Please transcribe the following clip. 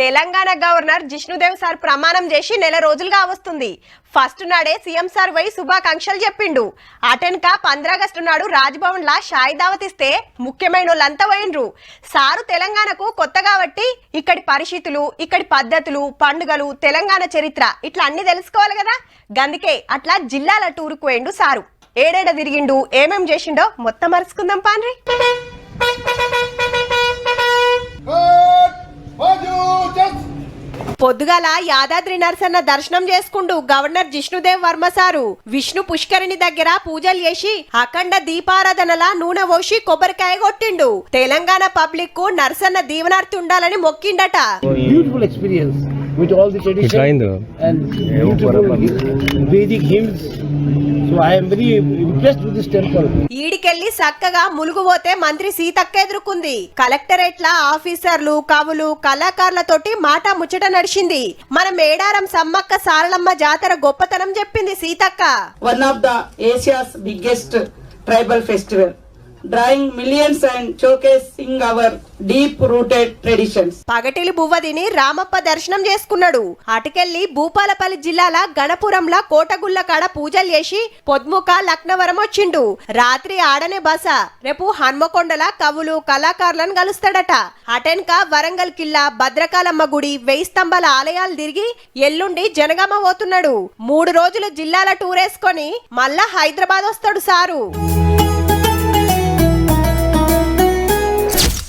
Telangana governor Jishnu Dev sir ప్రమాణం చేసి నెల రోజులుగా వస్తుంది. ఫస్ట్ నాడే సీఎం సార్ వై శుభాకాంక్షలు చెప్పిండు. అటెన్క 15 ఆగస్టు నాడు రాజ్భవన్ లా షాయి దావతిస్తే ముఖ్యమైన వాళ్ళంతా పోయినరు. సారు తెలంగాణకు కొత్త కాబట్టి ఇక్కడి పరిస్థితులు, ఇక్కడి పద్ధతులు, పండుగలు, తెలంగాణ చరిత్ర ఇట్లా అన్ని తెలుసుకోవాలి కదా. గందుకే అట్లా జిల్లాల టూరుకు పోయిండు సారు. ఏడేడ తిరిగిండు, ఏమేం చేసిండో మొత్తం మరుచుకుందాం పాన్రి. పొద్దుగాల యాదాద్రి నరసన్న దర్శనం చేసుకుంటూ గవర్నర్ జిష్ణుదేవ్ వర్మ సారు విష్ణు పుష్కరిణి దగ్గర పూజలు చేసి అఖండ దీపారాధనల నూనె పోసి కొబ్బరికాయ కొట్టిండు. తెలంగాణ పబ్లిక్ కు నరసన్న దీవనార్థి ఉండాలని మొక్కిండట. Beautiful experience with all the tradition and beautiful Vedic hymns. So I am very impressed with this temple. ఈడికెళ్లి చక్కగా ములుగుపోతే మంత్రి సీతక్క ఎదుర్కొంది. కలెక్టరేట్ల ఆఫీసర్లు, కవులు, కళాకారులతోటి మాట ముచ్చట నడిచింది. మన మేడారం సమ్మక్క సారలమ్మ జాతర గొప్పతనం చెప్పింది Seethakka. One of the Asia's biggest tribal festival, drawing millions and showcasing our deep rooted traditions. పగటిలి బువ్వదిని Ramappa దర్శనం చేసుకున్నాడు. అటుకెళ్లి భూపాలపల్లి జిల్లాల గణపురంల కోటగుల్ల కాడ పూజలు చేసి పొద్ముక లక్నవరం వచ్చిండు. రాత్రి ఆడనే బస. రేపు హన్మకొండల కవులు, కళాకారులను కలుస్తాడట. అటెన్క వరంగల్ కిల్లా, భద్రకాళమ్మ గుడి, 1000 స్తంభాల ఆలయాలు తిరిగి ఎల్లుండి జనగామ పోతున్నాడు. 3 రోజులు జిల్లాల టూర్ వేసుకొని మళ్ళా హైదరాబాద్ వస్తాడు సారు.